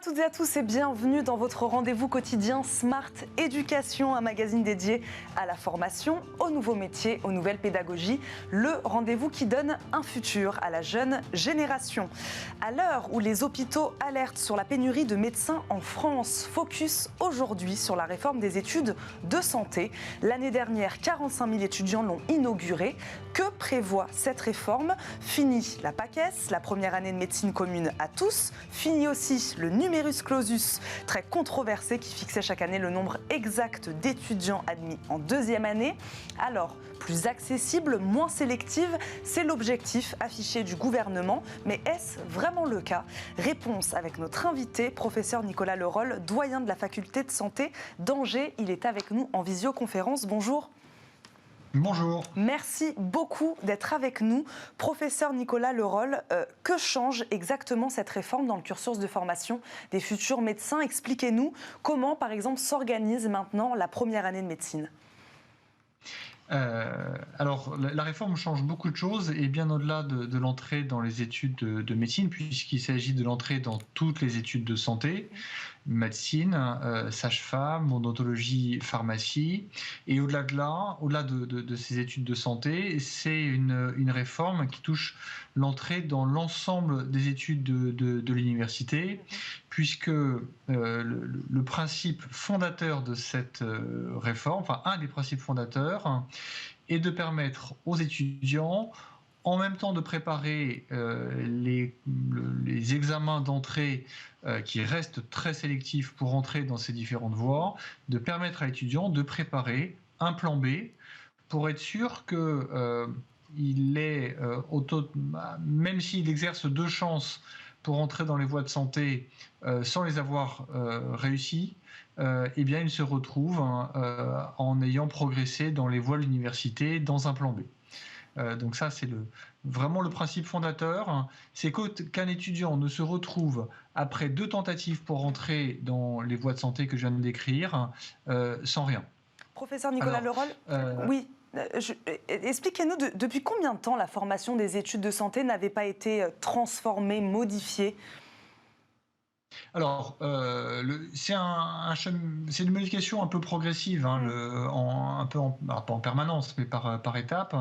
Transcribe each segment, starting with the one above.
toutes et à tous et bienvenue dans votre rendez-vous quotidien Smart Éducation, un magazine dédié à la formation, aux nouveaux métiers, aux nouvelles pédagogies, le rendez-vous qui donne un futur à la jeune génération. À l'heure où les hôpitaux alertent sur la pénurie de médecins en France, focus aujourd'hui sur la réforme des études de santé. L'année dernière, 45 000 étudiants l'ont inaugurée. Que prévoit cette réforme? Fini la PACES, la première année de médecine commune à tous. Fini aussi le numerus clausus, très controversé, qui fixait chaque année le nombre exact d'étudiants admis en deuxième année. Alors, plus accessible, moins sélective, c'est l'objectif affiché du gouvernement. Mais est-ce vraiment le cas? Réponse avec notre invité, professeur Nicolas Leroll, doyen de la faculté de santé d'Angers. Il est avec nous en visioconférence. Bonjour. Bonjour. Merci beaucoup d'être avec nous. Professeur Nicolas Leroll, que change exactement cette réforme dans le cursus de formation des futurs médecins? Expliquez-nous comment, par exemple, s'organise maintenant la première année de médecine. Alors, la réforme change beaucoup de choses et bien au-delà de l'entrée dans les études de médecine, puisqu'il s'agit de l'entrée dans toutes les études de santé, médecine, sage-femme, odontologie, pharmacie. Et au-delà de ces études de santé, c'est une réforme qui touche l'entrée dans l'ensemble des études de l'université, puisque le principe fondateur de cette réforme, enfin un des principes fondateurs, est de permettre aux étudiants, en même temps de préparer les examens d'entrée qui restent très sélectifs pour entrer dans ces différentes voies, de permettre à l'étudiant de préparer un plan B pour être sûr que même s'il exerce deux chances pour entrer dans les voies de santé sans les avoir réussi, eh bien, il se retrouve en ayant progressé dans les voies de l'université dans un plan B. Donc ça, c'est vraiment le principe fondateur, c'est qu'un étudiant ne se retrouve, après 2 tentatives pour entrer dans les voies de santé que je viens de décrire, sans rien. Professeur Nicolas Leroll, oui. Expliquez-nous, depuis combien de temps la formation des études de santé n'avait pas été transformée, modifiée? Alors, c'est une modification un peu progressive, pas en permanence, mais par étapes.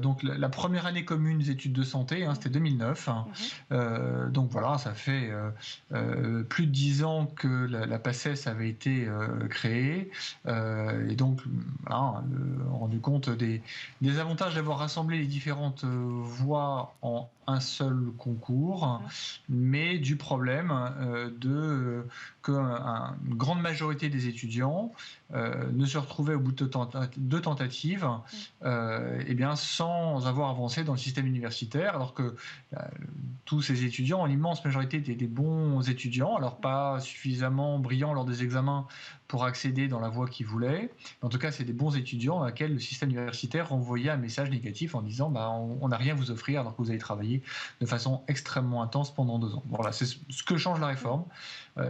Donc, la première année commune des études de santé, c'était 2009. Donc voilà, ça fait plus de 10 ans que la PACES avait été créée. Et donc, voilà, on a rendu compte des avantages d'avoir rassemblé les différentes voies en un seul concours, mais du problème qu'une grande majorité des étudiants ne se retrouvaient au bout de 2 tentatives sans avoir avancé dans le système universitaire, alors que tous ces étudiants, en l'immense majorité, étaient des bons étudiants, alors pas suffisamment brillants lors des examens pour accéder dans la voie qu'ils voulaient. En tout cas, c'est des bons étudiants à laquelle le système universitaire renvoyait un message négatif en disant on n'a rien à vous offrir alors que vous avez travaillé de façon extrêmement intense pendant 2 ans. Voilà, c'est ce que change la réforme.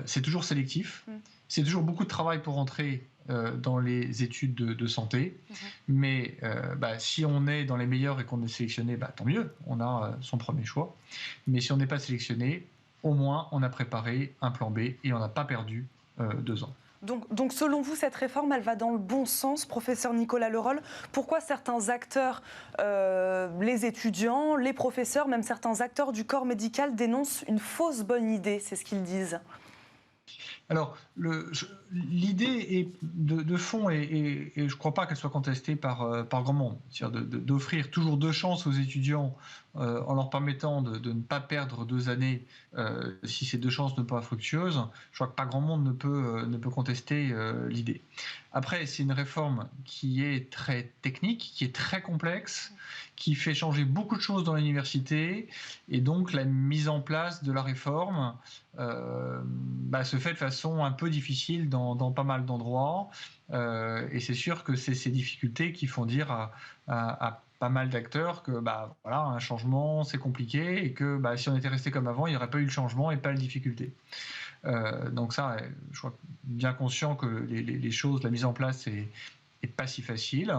C'est toujours sélectif, c'est toujours beaucoup de travail pour entrer dans les études de santé, mais si on est dans les meilleurs et qu'on est sélectionné, tant mieux, on a son premier choix. Mais si on n'est pas sélectionné, au moins on a préparé un plan B et on n'a pas perdu 2 ans. Donc, selon vous, cette réforme, elle va dans le bon sens, professeur Nicolas Leroll. Pourquoi certains acteurs, les étudiants, les professeurs, même certains acteurs du corps médical dénoncent une fausse bonne idée? C'est ce qu'ils disent. Alors, l'idée de fond, et je ne crois pas qu'elle soit contestée par grand monde, c'est-à-dire d'offrir toujours 2 chances aux étudiants en leur permettant de ne pas perdre 2 années si ces 2 chances ne sont pas fructueuses. Je crois que pas grand monde ne peut contester l'idée. Après, c'est une réforme qui est très technique, qui est très complexe, qui fait changer beaucoup de choses dans l'université, et donc la mise en place de la réforme se fait de façon un peu difficile dans pas mal d'endroits, et c'est sûr que c'est ces difficultés qui font dire à pas mal d'acteurs que un changement c'est compliqué, et que si on était resté comme avant, il n'y aurait pas eu le changement et pas la difficulté. Donc ça, je suis bien conscient que les choses, la mise en place est pas si facile.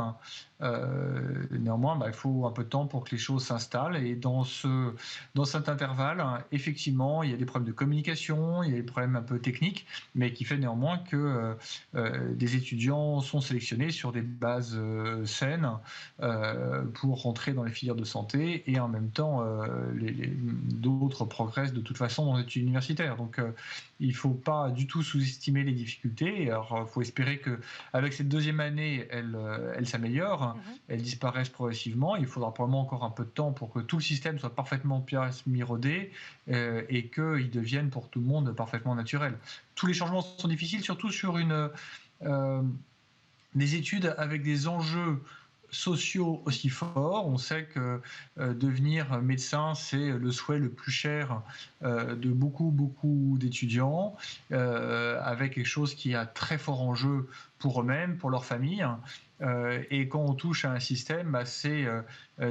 Néanmoins, il faut un peu de temps pour que les choses s'installent. Et dans cet intervalle, effectivement, il y a des problèmes de communication, il y a des problèmes un peu techniques, mais qui fait néanmoins que des étudiants sont sélectionnés sur des bases saines pour rentrer dans les filières de santé, et en même temps, d'autres progressent de toute façon dans les études universitaires. Donc, il ne faut pas du tout sous-estimer les difficultés. Alors, il faut espérer qu'avec cette deuxième année, elle s'améliore, elle disparaisse progressivement. Il faudra probablement encore un peu de temps pour que tout le système soit parfaitement bien mis rodé et qu'il devienne pour tout le monde parfaitement naturel. Tous les changements sont difficiles, surtout sur des études avec des enjeux sociaux aussi forts. On sait que devenir médecin, c'est le souhait le plus cher de beaucoup d'étudiants, avec quelque chose qui a très fort enjeu pour eux-mêmes, pour leur famille. Et quand on touche à un système, c'est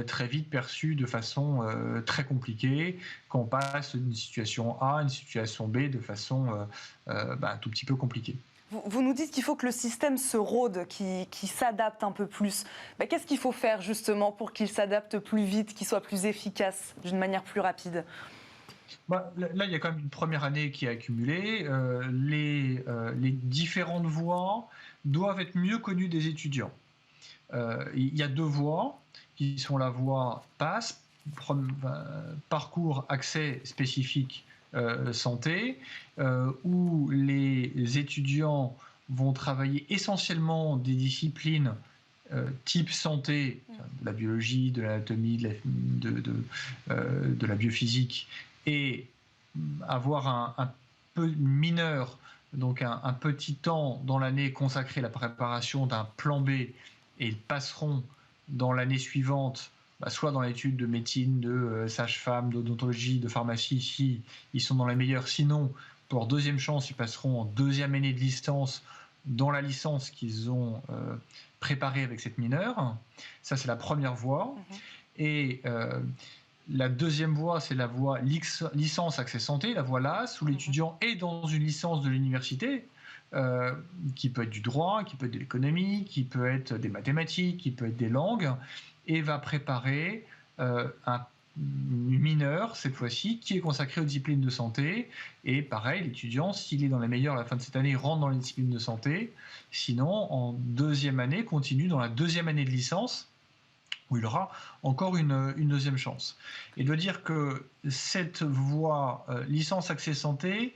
très vite perçu de façon très compliquée, quand on passe d'une situation A à une situation B de façon un tout petit peu compliquée. Vous nous dites qu'il faut que le système se rôde, qu'il s'adapte un peu plus. Qu'est-ce qu'il faut faire justement pour qu'il s'adapte plus vite, qu'il soit plus efficace, d'une manière plus rapide ? Là, il y a quand même une première année qui est accumulée. Les différentes voies doivent être mieux connues des étudiants. Il y a deux voies qui sont la voie PASS, parcours accès spécifique santé, où les étudiants vont travailler essentiellement des disciplines type santé, de la biologie, de l'anatomie, de la biophysique, et avoir un peu mineur, donc un petit temps dans l'année consacré à la préparation d'un plan B, et ils passeront dans l'année suivante soit dans l'étude de médecine, de sage-femme, d'odontologie, de pharmacie, si ils sont dans les meilleurs. Sinon, pour leur deuxième chance, ils passeront en deuxième année de licence dans la licence qu'ils ont préparée avec cette mineure. Ça, c'est la première voie. Et la deuxième voie, c'est la voie licence accès santé, la voie LAS, où l'étudiant est dans une licence de l'université, qui peut être du droit, qui peut être de l'économie, qui peut être des mathématiques, qui peut être des langues, et va préparer un mineur, cette fois-ci, qui est consacré aux disciplines de santé. Et pareil, l'étudiant, s'il est dans les meilleurs à la fin de cette année, rentre dans les disciplines de santé. Sinon, en deuxième année, continue dans la deuxième année de licence, où il aura encore une deuxième chance. Et de dire que cette voie licence accès santé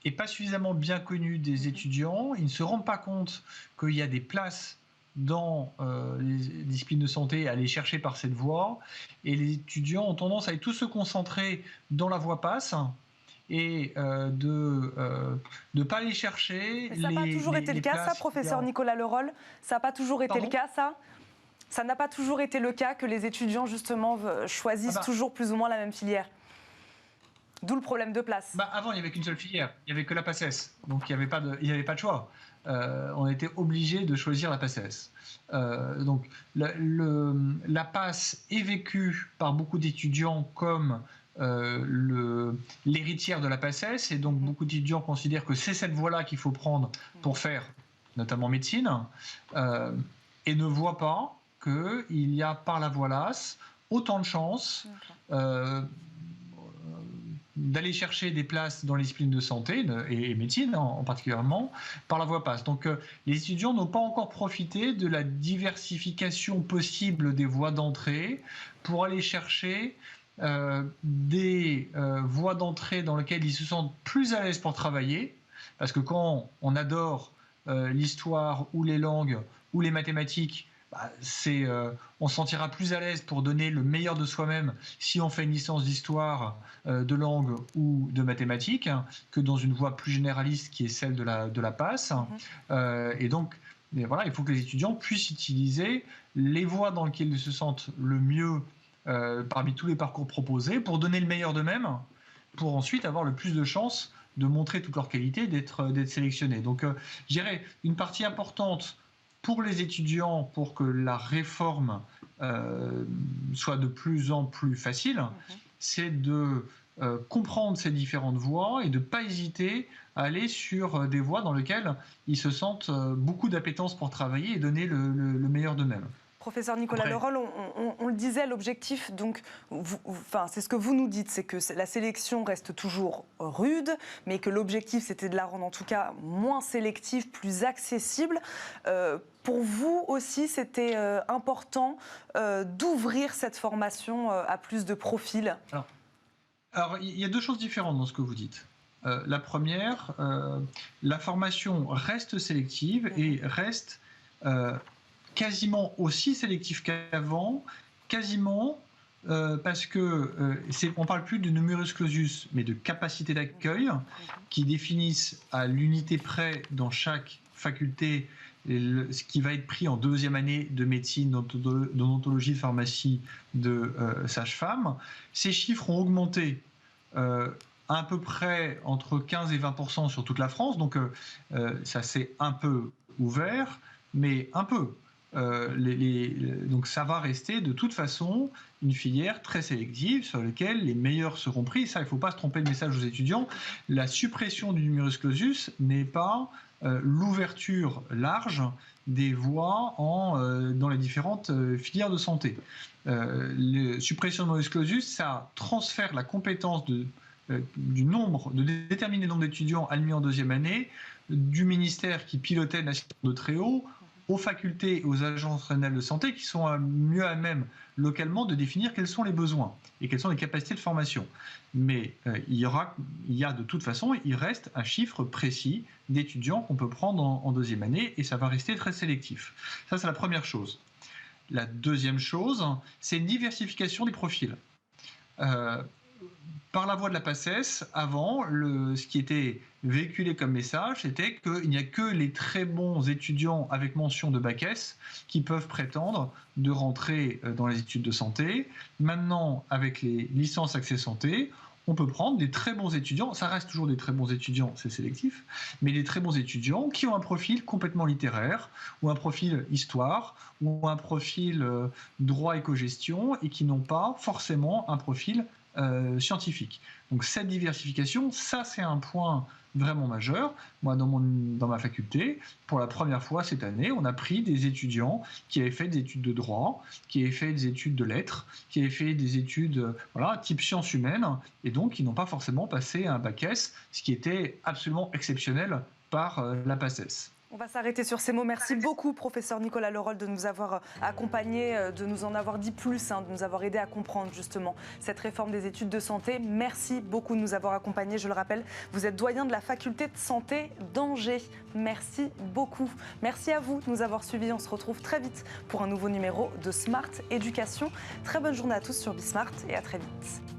n'est pas suffisamment bien connue des étudiants. Ils ne se rendent pas compte qu'il y a des places dans les disciplines de santé à aller chercher par cette voie, et les étudiants ont tendance à tous se concentrer dans la voie PASS et de ne pas aller chercher. Mais ça n'a pas toujours été le cas, ça, professeur Nicolas Lerolle ? Ça n'a pas toujours été le cas, ça ? Ça n'a pas toujours été le cas que les étudiants, justement, choisissent toujours plus ou moins la même filière ? D'où le problème de place. Avant, il n'y avait qu'une seule filière, il n'y avait que la PACES, donc il n'y avait pas de choix. On était obligé de choisir la PACES. Donc la PACE est vécue par beaucoup d'étudiants comme l'héritière de la PACES, et donc beaucoup d'étudiants considèrent que c'est cette voie-là qu'il faut prendre pour faire notamment médecine, et ne voient pas qu'il y a par la voie LAS autant de chances d'aller chercher des places dans les disciplines de santé et médecine en particulièrement par la voie PASS. Donc les étudiants n'ont pas encore profité de la diversification possible des voies d'entrée pour aller chercher des voies d'entrée dans lesquelles ils se sentent plus à l'aise pour travailler, parce que quand on adore l'histoire ou les langues ou les mathématiques, on se sentira plus à l'aise pour donner le meilleur de soi-même si on fait une licence d'histoire, de langue ou de mathématiques, que dans une voie plus généraliste qui est celle de la PASS. Et donc, voilà, il faut que les étudiants puissent utiliser les voies dans lesquelles ils se sentent le mieux parmi tous les parcours proposés pour donner le meilleur d'eux-mêmes, pour ensuite avoir le plus de chances de montrer toute leur qualité, d'être sélectionnés. Donc, je dirais une partie importante pour les étudiants, pour que la réforme soit de plus en plus facile, c'est de comprendre ces différentes voies et de ne pas hésiter à aller sur des voies dans lesquelles ils se sentent beaucoup d'appétence pour travailler et donner le meilleur d'eux-mêmes. Professeur Nicolas Leroll, on le disait, l'objectif, donc, c'est ce que vous nous dites, c'est que la sélection reste toujours rude, mais que l'objectif, c'était de la rendre en tout cas moins sélective, plus accessible. Pour vous aussi, c'était important d'ouvrir cette formation à plus de profils. Alors, il y a deux choses différentes dans ce que vous dites. La première, la formation reste sélective et reste quasiment aussi sélective qu'avant, quasiment parce que on ne parle plus de numerus clausus, mais de capacité d'accueil qui définissent à l'unité près dans chaque faculté ce qui va être pris en deuxième année de médecine, d'odontologie, de pharmacie, de sage-femme. Ces chiffres ont augmenté à peu près entre 15 et 20% sur toute la France, donc ça s'est un peu ouvert, mais un peu. Donc ça va rester de toute façon une filière très sélective sur laquelle les meilleurs seront pris. Ça, il ne faut pas se tromper de message aux étudiants. La suppression du numerus clausus n'est pas l'ouverture large des voies dans les différentes filières de santé. La suppression du numerus clausus, ça transfère la compétence de déterminer le nombre d'étudiants admis en deuxième année du ministère qui pilotait la nation de très haut aux facultés et aux agences régionales de santé qui sont mieux à même localement de définir quels sont les besoins et quelles sont les capacités de formation. Mais il reste un chiffre précis d'étudiants qu'on peut prendre en deuxième année et ça va rester très sélectif. Ça, c'est la première chose. La deuxième chose, c'est une diversification des profils. Par la voie de la PACES, avant, ce qui était véhiculé comme message, c'était qu'il n'y a que les très bons étudiants avec mention de bac S qui peuvent prétendre de rentrer dans les études de santé. Maintenant, avec les licences accès santé, on peut prendre des très bons étudiants, ça reste toujours des très bons étudiants, c'est sélectif, mais des très bons étudiants qui ont un profil complètement littéraire, ou un profil histoire, ou un profil droit éco-gestion, et qui n'ont pas forcément un profil scientifique. Donc cette diversification, ça c'est un point vraiment majeur. Moi, dans ma faculté, pour la première fois cette année, on a pris des étudiants qui avaient fait des études de droit, qui avaient fait des études de lettres, qui avaient fait des études type sciences humaines, et donc qui n'ont pas forcément passé un bac S, ce qui était absolument exceptionnel par la PACES. On va s'arrêter sur ces mots. Merci beaucoup, professeur Nicolas Leroll, de nous avoir accompagnés, de nous en avoir dit plus, de nous avoir aidé à comprendre justement cette réforme des études de santé. Merci beaucoup de nous avoir accompagnés. Je le rappelle, vous êtes doyen de la faculté de santé d'Angers. Merci beaucoup. Merci à vous de nous avoir suivis. On se retrouve très vite pour un nouveau numéro de Smart Éducation. Très bonne journée à tous sur Bismart et à très vite.